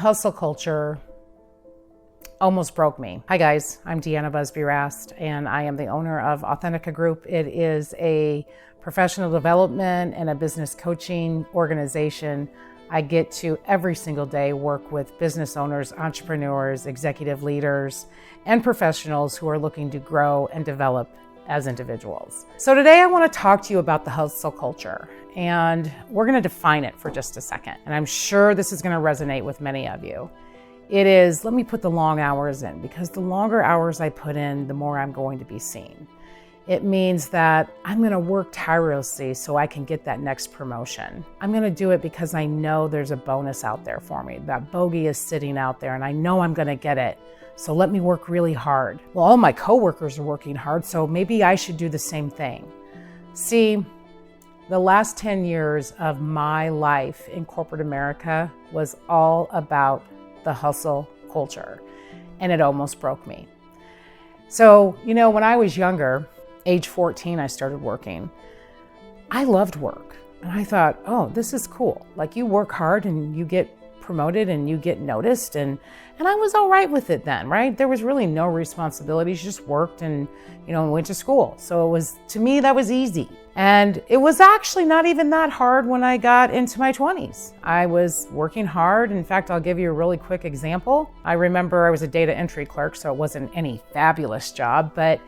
hustle culture almost broke me. Hi guys, I'm DeAnna Busby-Rast and I am the owner of Authentica Group. It is a professional development and a business coaching organization. I get to every single day work with business owners, entrepreneurs, executive leaders, and professionals who are looking to grow and develop as individuals. So today I want to talk to you about the hustle culture, and we're going to define it for just a second. And I'm sure this is going to resonate with many of you. It is, let me put the long hours in, because the longer hours I put in, the more I'm going to be seen. It means that I'm going to work tirelessly so I can get that next promotion. I'm going to do it because I know there's a bonus out there for me. That bogey is sitting out there and I know I'm going to get it. So let me work really hard. Well, all my coworkers are working hard, so maybe I should do the same thing. See, the last 10 years of my life in corporate America was all about the hustle culture, and it almost broke me. So, when I was younger, age 14, I started working. I loved work, and I thought, oh, this is cool. Like, you work hard and you get promoted and you get noticed, and I was all right with it then, right? There was really no responsibilities, just worked and, went to school. So it was, to me, that was easy. And it was actually not even that hard when I got into my 20s. I was working hard. In fact, I'll give you a really quick example. I remember I was a data entry clerk, so it wasn't any fabulous job, but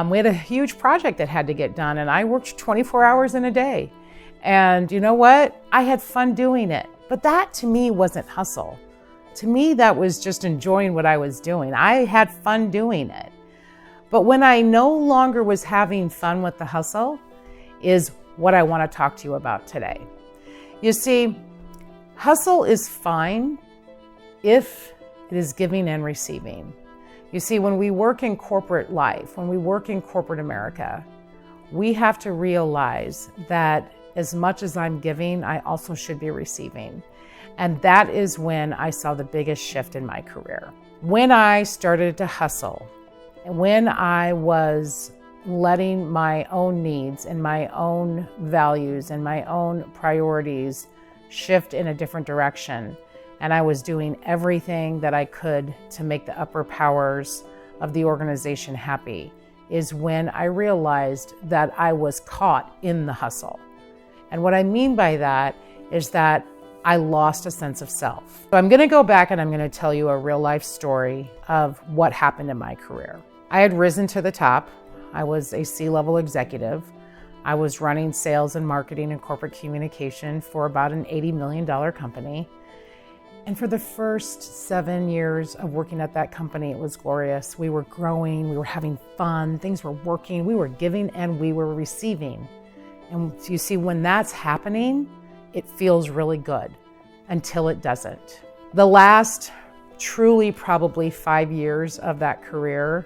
we had a huge project that had to get done, and I worked 24 hours in a day. And you know what? I had fun doing it. But that to me wasn't hustle. To me, that was just enjoying what I was doing. I had fun doing it. But when I no longer was having fun with the hustle is what I want to talk to you about today. You see, hustle is fine if it is giving and receiving. You see, when we work in corporate life, when we work in corporate America, we have to realize that as much as I'm giving, I also should be receiving. And that is when I saw the biggest shift in my career. When I started to hustle, and when I was letting my own needs and my own values and my own priorities shift in a different direction, and I was doing everything that I could to make the upper powers of the organization happy, is when I realized that I was caught in the hustle. And what I mean by that is that I lost a sense of self. So I'm going to go back and I'm going to tell you a real life story of what happened in my career. I had risen to the top. I was a C-level executive. I was running sales and marketing and corporate communication for about an $80 million company. And for the first 7 years of working at that company, it was glorious. We were growing, we were having fun, things were working, we were giving and we were receiving. And you see, when that's happening, it feels really good until it doesn't. The last truly probably 5 years of that career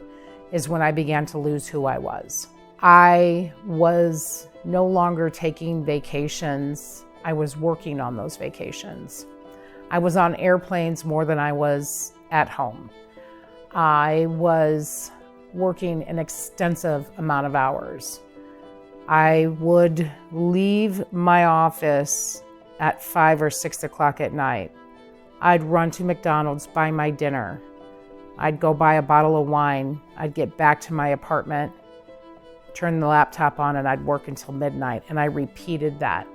is when I began to lose who I was. I was no longer taking vacations. I was working on those vacations. I was on airplanes more than I was at home. I was working an extensive amount of hours. I would leave my office at 5 or 6 o'clock at night. I'd run to McDonald's, buy my dinner. I'd go buy a bottle of wine. I'd get back to my apartment, turn the laptop on, and I'd work until midnight. And I repeated that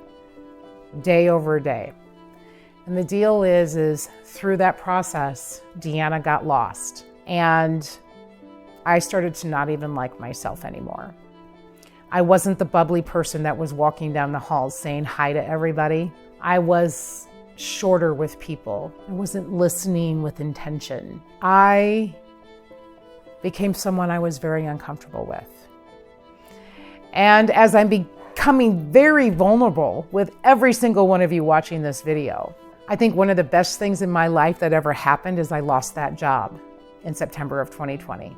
day over day. And the deal is through that process, DeAnna got lost. And I started to not even like myself anymore. I wasn't the bubbly person that was walking down the halls saying hi to everybody. I was shorter with people. I wasn't listening with intention. I became someone I was very uncomfortable with. And as I'm becoming very vulnerable with every single one of you watching this video, I think one of the best things in my life that ever happened is I lost that job in September of 2020.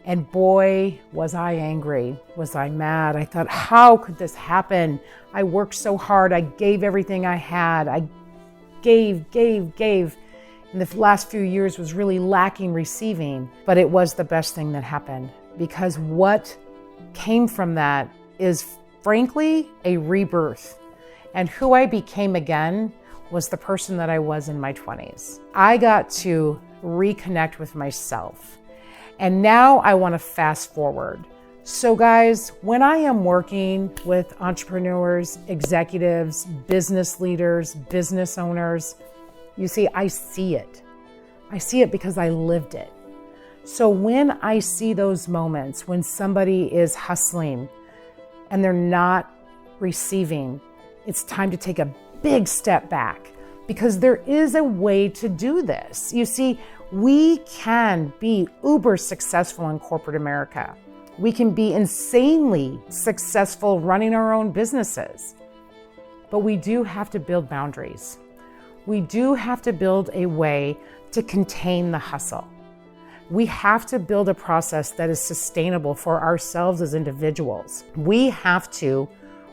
And boy, was I angry, was I mad. I thought, how could this happen? I worked so hard. I gave everything I had. I gave. And the last few years was really lacking receiving, but it was the best thing that happened, because what came from that is frankly a rebirth. And who I became again was the person that I was in my 20s. I got to reconnect with myself. And now I want to fast forward. So guys, when I am working with entrepreneurs, executives, business leaders, business owners, you see, I see it. I see it because I lived it. So when I see those moments when somebody is hustling and they're not receiving, it's time to take a big step back, because there is a way to do this. You see, we can be uber successful in corporate America. We can be insanely successful running our own businesses, but we do have to build boundaries. We do have to build a way to contain the hustle. We have to build a process that is sustainable for ourselves as individuals. We have to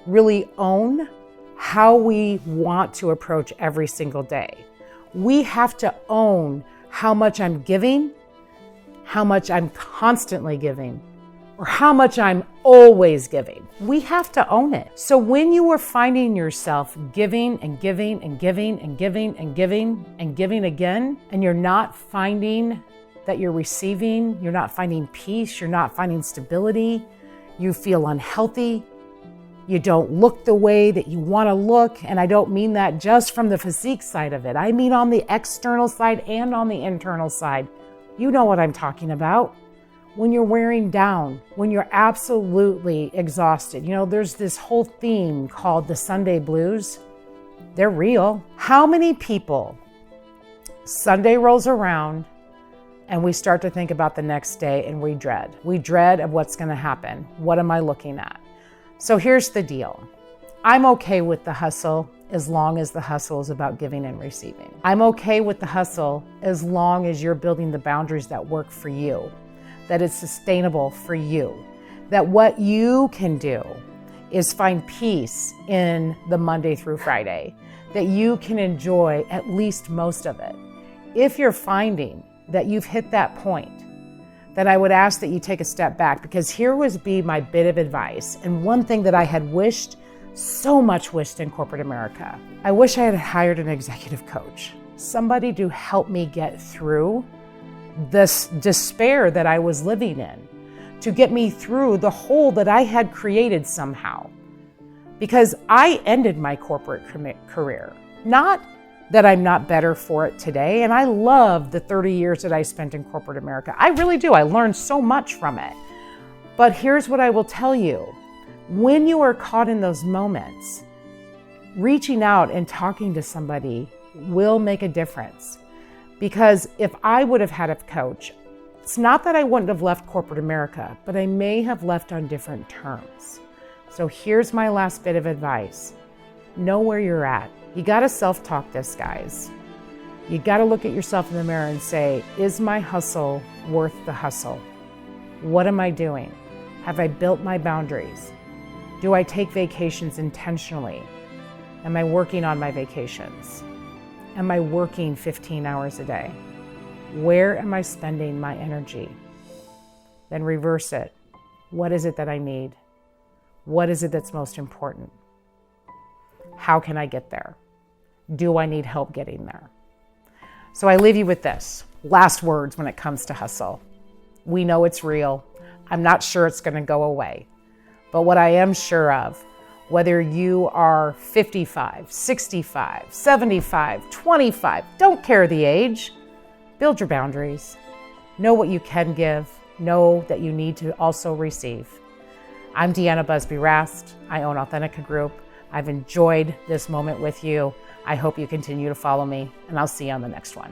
really own how we want to approach every single day. We have to own how much I'm giving, how much I'm constantly giving, or how much I'm always giving. We have to own it. So when you are finding yourself giving and giving and giving and giving and giving and giving again, and you're not finding that you're receiving, you're not finding peace, you're not finding stability, you feel unhealthy, you don't look the way that you want to look, and I don't mean that just from the physique side of it. I mean on the external side and on the internal side. You know what I'm talking about. When you're wearing down, when you're absolutely exhausted. You know, there's this whole theme called the Sunday blues. They're real. How many people, Sunday rolls around and we start to think about the next day and we dread. We dread of what's going to happen. What am I looking at? So here's the deal. I'm okay with the hustle as long as the hustle is about giving and receiving. I'm okay with the hustle as long as you're building the boundaries that work for you, that it's sustainable for you, that what you can do is find peace in the Monday through Friday, that you can enjoy at least most of it. If you're finding that you've hit that point, then I would ask that you take a step back, because here would be my bit of advice. And one thing that I had so much wished in corporate America. I wish I had hired an executive coach, somebody to help me get through this despair that I was living in, to get me through the hole that I had created somehow. Because I ended my corporate career, not that I'm not better for it today. And I love the 30 years that I spent in corporate America. I really do. I learned so much from it. But here's what I will tell you. When you are caught in those moments, reaching out and talking to somebody will make a difference. Because if I would have had a coach, it's not that I wouldn't have left corporate America, but I may have left on different terms. So here's my last bit of advice. Know where you're at. You got to self-talk this, guys. You got to look at yourself in the mirror and say, is my hustle worth the hustle? What am I doing? Have I built my boundaries? Do I take vacations intentionally? Am I working on my vacations? Am I working 15 hours a day? Where am I spending my energy? Then reverse it. What is it that I need? What is it that's most important? How can I get there? Do I need help getting there? So I leave you with this. Last words when it comes to hustle. We know it's real. I'm not sure it's going to go away. But what I am sure of, whether you are 55, 65, 75, 25, don't care the age, build your boundaries. Know what you can give. Know that you need to also receive. I'm DeAnna Busby-Rast. I own Authentica Group. I've enjoyed this moment with you. I hope you continue to follow me, and I'll see you on the next one.